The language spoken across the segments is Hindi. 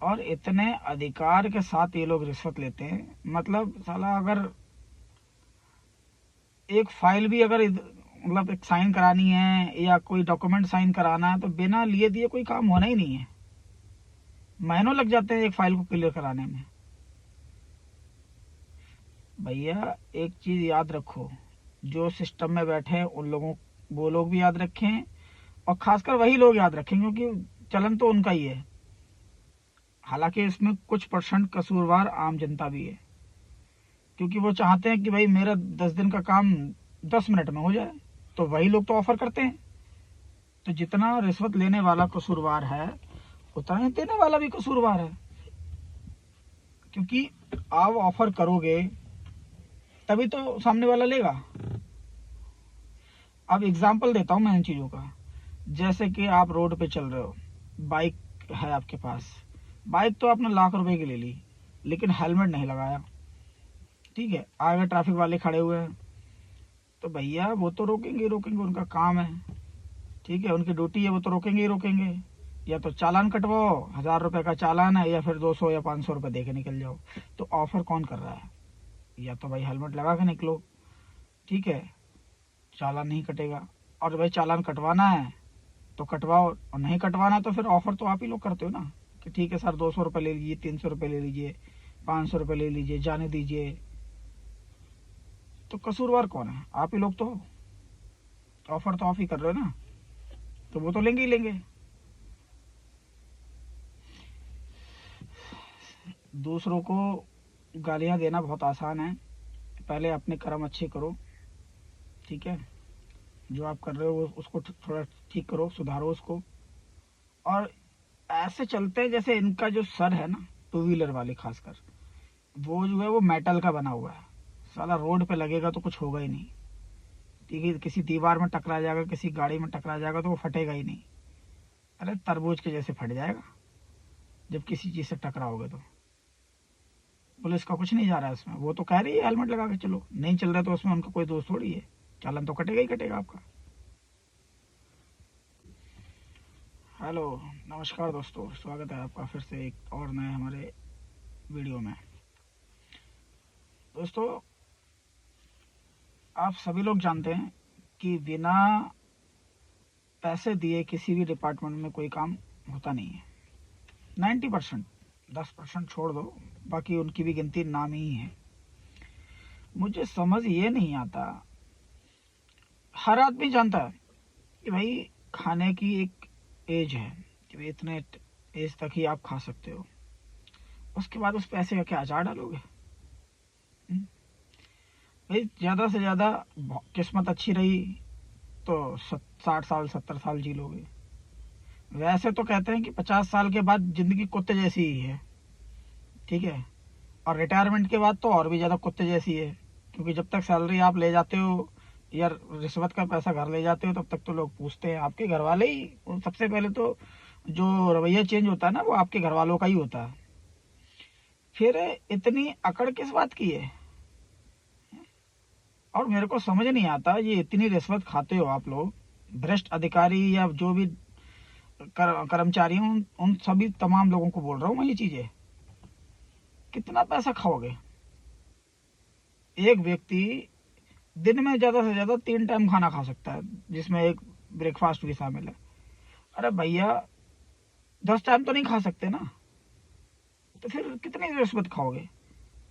और इतने अधिकार के साथ ये लोग रिश्वत लेते हैं। मतलब साला अगर एक फाइल भी अगर मतलब एक साइन करानी है या कोई डॉक्यूमेंट साइन कराना है तो बिना लिए दिए कोई काम होना ही नहीं है। महीनों लग जाते हैं एक फाइल को क्लियर कराने में। भैया एक चीज याद रखो, जो सिस्टम में बैठे हैं उन लोगों, वो लोग भी याद रखें, और खासकर वही लोग याद रखें क्योंकि चलन तो उनका ही है। हालांकि इसमें कुछ परसेंट कसूरवार आम जनता भी है, क्योंकि वो चाहते हैं कि भाई मेरा 10 दिन का काम 10 मिनट में हो जाए, तो वही लोग तो ऑफर करते हैं। तो जितना रिश्वत लेने वाला कसूरवार है उतना ही देने वाला भी कसूरवार है, क्योंकि आप ऑफर करोगे तभी तो सामने वाला लेगा। अब एग्जाम्पल देता हूं मैं इन चीजों का। जैसे कि आप रोड पे चल रहे हो, बाइक है आपके पास, बाइक तो आपने लाख रुपए की ले ली लेकिन हेलमेट नहीं लगाया, ठीक है, आगे ट्रैफिक वाले खड़े हुए हैं, तो भैया वो तो रोकेंगे रोकेंगे, उनका काम है, ठीक है, उनकी ड्यूटी है, वो तो रोकेंगे ही रोकेंगे। या तो चालान कटवाओ, 1000 रुपए का चालान है, या फिर 200 या 500 रुपए दे के निकल जाओ। तो ऑफर कौन कर रहा है? या तो भाई हेलमेट लगा के निकलो, ठीक है, चालान नहीं कटेगा। और भाई चालान कटवाना है तो कटवाओ, और नहीं कटवाना तो फिर ऑफर तो आप ही लोग करते हो ना, कि ठीक है सर 200 रुपए ले लीजिए, 300 रुपए ले लीजिए, 500 रुपए ले लीजिए, जाने दीजिए। तो कसूरवार कौन है? आप ही लोग तो हो, ऑफर तो आप ही कर रहे हो ना, तो वो तो लेंगे ही लेंगे। दूसरों को गालियां देना बहुत आसान है, पहले अपने कर्म अच्छे करो, ठीक है, जो आप कर रहे हो उसको थोड़ा ठीक करो, सुधारो उसको। और ऐसे चलते हैं जैसे इनका जो सर है ना, टू व्हीलर वाले खासकर, वो जो है वो मेटल का बना हुआ है, साला रोड पे लगेगा तो कुछ होगा ही नहीं, ठीक है, किसी दीवार में टकरा जाएगा, किसी गाड़ी में टकरा जाएगा तो वो फटेगा ही नहीं। अरे तरबूज के जैसे फट जाएगा जब किसी चीज से टकराओगे तो। पुलिस का कुछ नहीं जा रहा है इसमें, वो तो कह रही है हेलमेट लगा के चलो, नहीं चल रहा तो उसमें उनका कोई दोष थोड़ी है, चालान तो कटेगा ही कटेगा आपका। हेलो, नमस्कार दोस्तों, स्वागत है आपका फिर से एक और नए हमारे वीडियो में। दोस्तों, आप सभी लोग जानते हैं कि बिना पैसे दिए किसी भी डिपार्टमेंट में कोई काम होता नहीं है। 90%, 10% छोड़ दो, बाकी उनकी भी गिनती नाम ही है। मुझे समझ ये नहीं आता, हर आदमी जानता है कि भाई खाने की एक एज है, कि भाई इतने एज तक ही आप खा सकते हो, उसके बाद उस पैसे का क्या अचार डालोगे? हम्म? भाई ज्यादा से ज्यादा किस्मत अच्छी रही तो 60 साल 70 साल जी लोगे। वैसे तो कहते हैं कि 50 साल के बाद जिंदगी कुत्ते जैसी ही है, ठीक है, और रिटायरमेंट के बाद तो और भी ज्यादा कुत्ते जैसी है, क्योंकि जब तक सैलरी आप ले जाते हो या रिश्वत का पैसा घर ले जाते हो तब तक तो लोग पूछते हैं, आपके घर वाले ही सबसे पहले तो जो रवैया चेंज होता है ना वो आपके घर वालों का ही होता है। फिर इतनी अकड़ किस बात की है? और मेरे को समझ नहीं आता, ये इतनी रिश्वत खाते हो आप लोग, भ्रष्ट अधिकारी या जो भी कर्मचारी हूँ, उन सभी तमाम लोगों को बोल रहा हूँ मैं ये चीजें, कितना पैसा खाओगे? एक व्यक्ति दिन में ज्यादा से ज्यादा 3 टाइम खाना खा सकता है, जिसमें एक ब्रेकफास्ट भी शामिल है। अरे भैया 10 टाइम तो नहीं खा सकते ना, तो फिर कितनी रिश्वत खाओगे?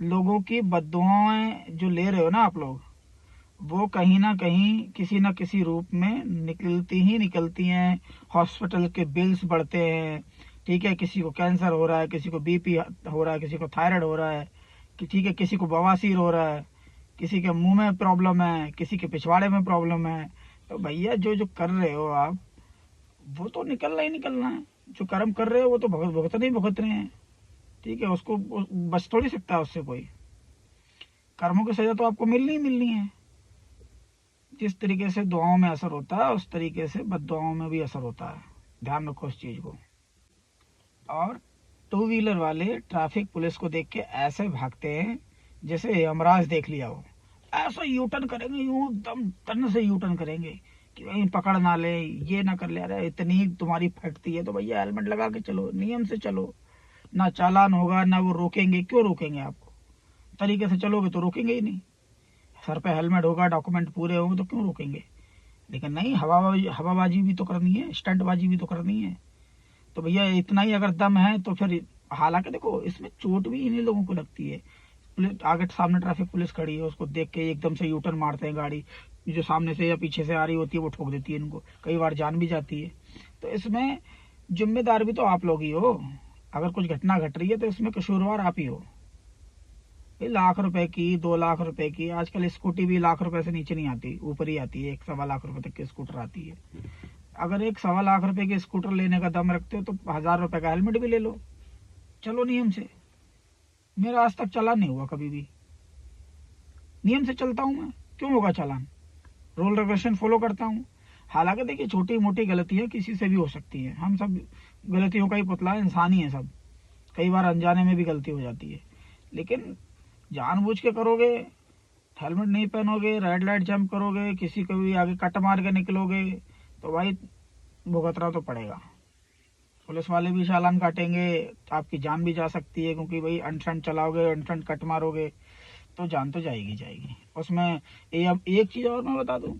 लोगों की बददुआएं जो ले रहे हो ना आप लोग, वो कहीं ना कहीं किसी ना किसी रूप में निकलती ही निकलती हैं। हॉस्पिटल के बिल्स बढ़ते हैं, ठीक है, किसी को कैंसर हो रहा है, किसी को बीपी हो रहा है, किसी को थायराइड हो रहा है, कि ठीक है, किसी को बवासीर हो रहा है, किसी के मुंह में प्रॉब्लम है, किसी के पिछवाड़े में प्रॉब्लम है। तो भैया जो जो कर रहे हो आप, वो तो निकलना ही निकलना है। जो कर्म कर रहे हो वो तो भुगतने ही भुगत रहे हैं, ठीक है, उसको बच थोड़ी सकता है उससे कोई। कर्मों की सजा तो आपको मिलनी ही मिलनी है। जिस तरीके से दुआओं में असर होता है उस तरीके से बद्दुआओं में भी असर होता है, ध्यान रखो इस चीज को। और टू व्हीलर वाले ट्रैफिक पुलिस को देख के ऐसे भागते हैं जैसे यमराज देख लिया हो, ऐसा यू टर्न करेंगे, यूं दम तन से यू टर्न करेंगे कि भाई पकड़ ना ले, ये ना कर ले। अरे इतनी तुम्हारी फटती है तो भैया हेलमेट लगा के चलो, नियम से चलो, ना चालान होगा, ना वो रोकेंगे। क्यों रोकेंगे आपको? तरीके से चलोगे तो रोकेंगे ही नहीं। सर पे हेलमेट होगा, डॉक्यूमेंट पूरे होंगे तो क्यों रोकेंगे? लेकिन नहीं, हवाबाजी भी तो करनी है, स्टंटबाजी भी तो करनी है। तो भैया इतना ही अगर दम है तो फिर, हालांकि देखो इसमें चोट भी इन्हीं लोगों को लगती है। पुलिस आगे सामने ट्रैफिक पुलिस खड़ी है, उसको देख के एकदम से यूटर्न मारते हैं गाड़ी, जो सामने से या पीछे से आ रही होती है वो ठोक देती है इनको, कई बार जान भी जाती है। तो इसमें जिम्मेदार भी तो आप लोग ही हो। अगर कुछ घटना घट रही है तो इसमें कसूरवार आप ही हो। लाख रुपए की, 2 लाख रुपए की, आजकल स्कूटी भी लाख रुपए से नीचे नहीं आती, ऊपर ही आती है, 1 सवा लाख रुपए तक की स्कूटर आती है। अगर 1 सवा लाख रुपए की स्कूटर लेने का दम रखते हो तो 1000 रुपए का हेलमेट भी ले लो, चलो नियम से। मेरा आज तक चालान नहीं हुआ कभी भी, नियम से चलता हूँ मैं, क्यों होगा चालान? रूल रेगुलेशन फॉलो करता हूँ। हालांकि देखिए छोटी मोटी गलतियां किसी से भी हो सकती है, हम सब गलतियों का ही पुतला है, इंसान ही है सब, कई बार अनजाने में भी गलती हो जाती है। लेकिन जानबूझ के करोगे, हेलमेट नहीं पहनोगे, रेड लाइट जंप करोगे, किसी को भी आगे कट मार के निकलोगे, तो भाई भुगतना तो पड़ेगा। पुलिस वाले भी चालान काटेंगे, आपकी जान भी जा सकती है, क्योंकि भाई अनशन चलाओगे, अनशन कट मारोगे तो जान तो जाएगी जाएगी उसमें। अब एक चीज और मैं बता दूं,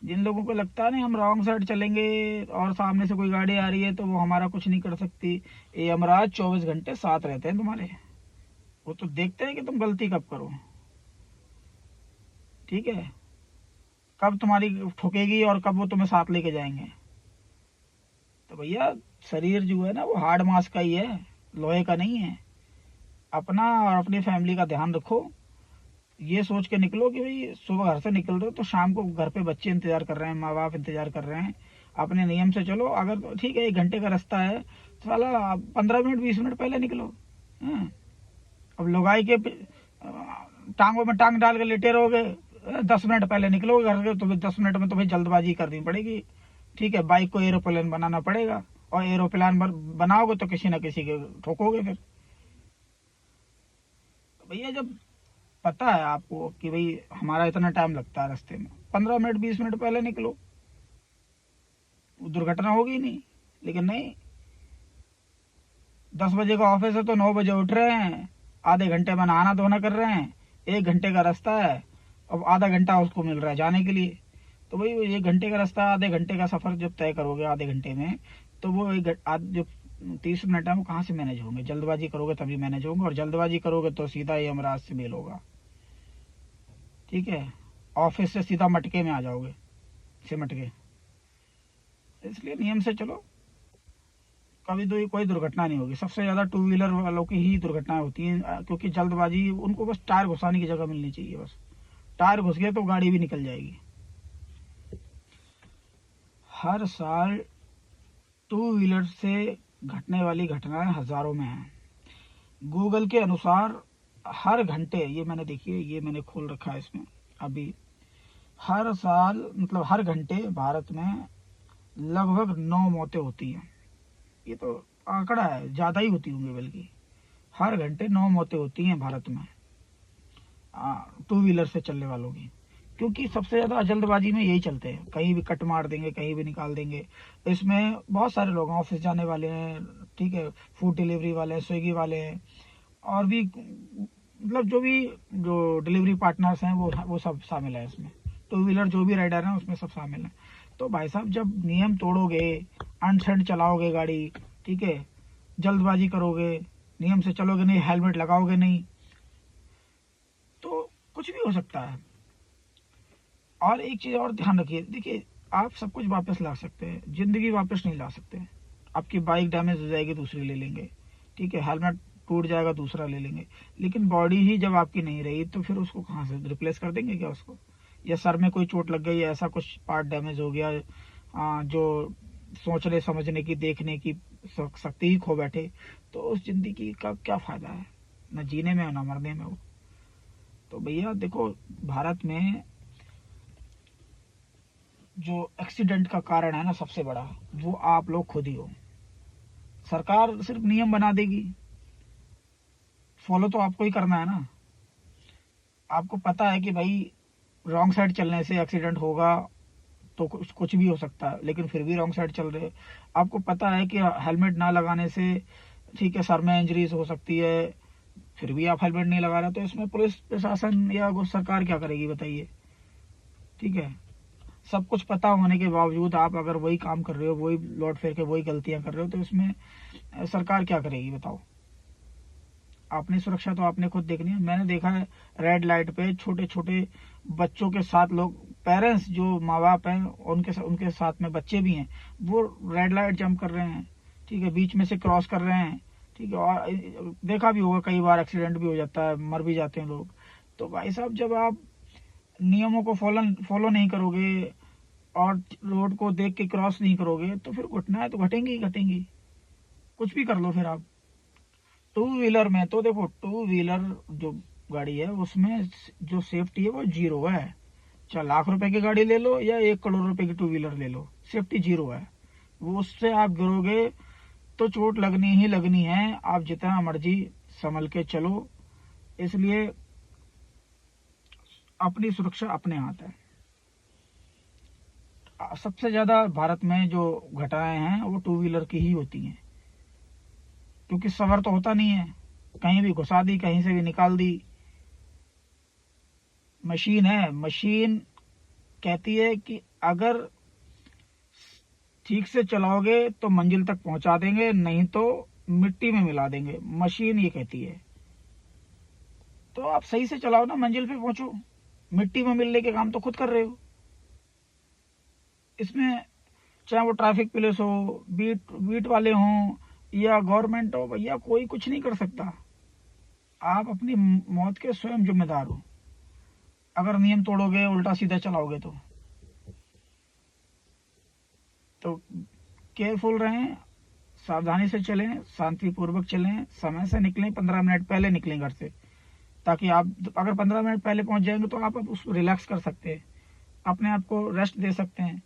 जिन लोगों को लगता है ना हम रॉन्ग साइड चलेंगे और सामने से कोई गाड़ी आ रही है तो वो हमारा कुछ नहीं कर सकती, ये यमराज 24 घंटे साथ रहते हैं तुम्हारे। वो तो देखते हैं कि तुम गलती कब करो, ठीक है, कब तुम्हारी ठुकेगी और कब वो तुम्हें साथ लेके जाएंगे। तो भैया शरीर जो है ना वो हार्ड मास का ही है, लोहे का नहीं है। अपना और अपनी फैमिली का ध्यान रखो। ये सोच के निकलो कि भाई सुबह घर से निकल रहे हो तो शाम को घर पे बच्चे इंतजार कर रहे हैं, माँ बाप इंतजार कर रहे हैं। अपने नियम से चलो। अगर तो ठीक है 1 घंटे का रास्ता है तो साला 15 मिनट 20 मिनट पहले निकलो। हाँ? अब लुगाई के टांगों में टांग डाल के लेटे रहोगे, 10 मिनट पहले निकलोगे घर से तो 10 मिनट में तुम्हें जल्दबाजी करनी पड़ेगी। ठीक है, बाइक को एरोप्लेन बनाना पड़ेगा, और एरोप्लेन बनाओगे तो किसी ना किसी के ठोकोगे फिर। तो भैया जब पता है आपको कि भाई हमारा इतना टाइम लगता है रास्ते में, 15 मिनट 20 मिनट पहले निकलो, दुर्घटना होगी नहीं। लेकिन नहीं, 10 बजे का ऑफिस है तो 9 बजे उठ रहे हैं, आधे घंटे में नहाना धोना कर रहे हैं, 1 घंटे का रास्ता है, अब आधा घंटा उसको मिल रहा है जाने के लिए। तो भाई 1 घंटे का रास्ता, आधे घंटे का सफर जब तय करोगे आधे घंटे में, तो वो जो 30 मिनट है वो कहाँ से मैनेज होंगे? जल्दबाजी करोगे तभी मैनेज होंगे, और जल्दबाजी करोगे तो सीधा ही यमराज से मेल होगा। ठीक है, ऑफिस से सीधा मटके में आ जाओगे, सिमट के। इसलिए नियम से चलो, कभी तो कोई दुर्घटना नहीं होगी। सबसे ज्यादा टू व्हीलर वालों की ही दुर्घटनाएं होती हैं, क्योंकि जल्दबाजी, उनको बस टायर घुसाने की जगह मिलनी चाहिए, बस टायर घुस गए तो गाड़ी भी निकल जाएगी। हर साल टू व्हीलर से घटने वाली घटनाएं हजारों में हैं। गूगल के अनुसार हर घंटे, ये मैंने देखिए, ये मैंने खोल रखा है इसमें अभी, हर साल मतलब हर घंटे भारत में लगभग 9 मौतें होती हैं। ये तो आंकड़ा है, ज्यादा ही होती होंगी बल्कि। हर घंटे 9 मौतें होती हैं भारत में टू व्हीलर से चलने वालों की, क्योंकि सबसे ज्यादा जल्दबाजी में यही चलते हैं, कहीं भी कट मार देंगे, कहीं भी निकाल देंगे। इसमें बहुत सारे लोग ऑफिस जाने वाले हैं, ठीक है, फूड डिलीवरी वाले हैं, स्विगी वाले हैं, और भी मतलब जो डिलीवरी पार्टनर्स हैं वो सब शामिल है इसमें। टू व्हीलर जो भी राइडर हैं उसमें सब शामिल है। तो भाई साहब जब नियम तोड़ोगे, अनसैंड चलाओगे गाड़ी, ठीक है, जल्दबाजी करोगे, नियम से चलोगे नहीं, हेलमेट लगाओगे नहीं, तो कुछ भी हो सकता है। और एक चीज और ध्यान रखिए, देखिए आप सब कुछ वापस ला सकते हैं, जिंदगी वापस नहीं ला सकते। आपकी बाइक डैमेज हो जाएगी दूसरी ले लेंगे, ठीक है, हेलमेट टूट जाएगा दूसरा ले लेंगे, लेकिन बॉडी ही जब आपकी नहीं रही तो फिर उसको कहाँ से रिप्लेस कर देंगे क्या उसको? या सर में कोई चोट लग गई, या ऐसा कुछ पार्ट डैमेज हो गया जो सोचने समझने की देखने की शक्ति ही खो बैठे, तो उस जिंदगी का क्या फायदा है? न जीने में ना मरने में वो। तो भैया देखो, भारत में जो एक्सीडेंट का कारण है ना सबसे बड़ा, वो आप लोग खुद ही हो। सरकार सिर्फ नियम बना देगी, फॉलो तो आपको ही करना है ना। आपको पता है कि भाई रॉन्ग साइड चलने से एक्सीडेंट होगा, तो कुछ भी हो सकता है, लेकिन फिर भी रॉन्ग साइड चल रहे हो। आपको पता है कि हेलमेट ना लगाने से ठीक है, सर में इंजरीज हो सकती है, फिर भी आप हेलमेट नहीं लगा रहे, तो इसमें पुलिस प्रशासन या सरकार क्या करेगी बताइए। ठीक है, सब कुछ पता होने के बावजूद आप अगर वही काम कर रहे हो, वही लौट फिर के वही गलतियां कर रहे हो, तो इसमें सरकार क्या करेगी बताओ। अपनी सुरक्षा तो आपने खुद देखनी है। मैंने देखा है रेड लाइट पे छोटे छोटे बच्चों के साथ लोग, पेरेंट्स जो माँ बाप हैं, उनके साथ में बच्चे भी हैं, वो रेड लाइट जंप कर रहे हैं। ठीक है, बीच में से क्रॉस कर रहे हैं। ठीक है, और देखा भी होगा कई बार एक्सीडेंट भी हो जाता है, मर भी जाते हैं लोग। तो भाई साहब, जब आप नियमों को फॉलो नहीं करोगे और रोड को देख के क्रॉस नहीं करोगे, तो फिर घटनाएं तो घटेंगी ही घटेंगी, कुछ भी कर लो फिर आप। टू व्हीलर में तो देखो, टू व्हीलर जो गाड़ी है उसमें जो सेफ्टी है वो जीरो है। चाहे लाख रुपए की गाड़ी ले लो या 1 करोड़ रुपए की टू व्हीलर ले लो, सेफ्टी जीरो है। वो उससे आप गिरोगे तो चोट लगनी ही लगनी है, आप जितना मर्जी संभल के चलो। इसलिए अपनी सुरक्षा अपने हाथ है। सबसे ज्यादा भारत में जो घटनाएं हैं वो टू व्हीलर की ही होती हैं, क्योंकि सबर तो होता नहीं है, कहीं भी घुसा दी, कहीं से भी निकाल दी। मशीन है, मशीन कहती है कि अगर ठीक से चलाओगे तो मंजिल तक पहुंचा देंगे, नहीं तो मिट्टी में मिला देंगे, मशीन ये कहती है। तो आप सही से चलाओ ना, मंजिल पे पहुंचो। मिट्टी में मिलने के काम तो खुद कर रहे हो। इसमें चाहे वो ट्रैफिक पुलिस हो, बीट बीट वाले हों या गवर्नमेंट हो, भैया कोई कुछ नहीं कर सकता। आप अपनी मौत के स्वयं जिम्मेदार हो, अगर नियम तोड़ोगे, उल्टा सीधा चलाओगे तो केयरफुल रहें, सावधानी से चलें, शांतिपूर्वक चलें, समय से निकलें, 15 मिनट पहले निकलें घर से, ताकि आप अगर 15 मिनट पहले पहुंच जाएंगे तो आप उसको रिलैक्स कर सकते हैं, अपने आप को रेस्ट दे सकते हैं।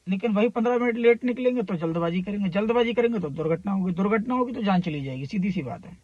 लेकिन वही 15 मिनट लेट निकलेंगे तो जल्दबाजी करेंगे, जल्दबाजी करेंगे तो दुर्घटना होगी, दुर्घटना होगी तो जान चली जाएगी, सीधी सी बात है।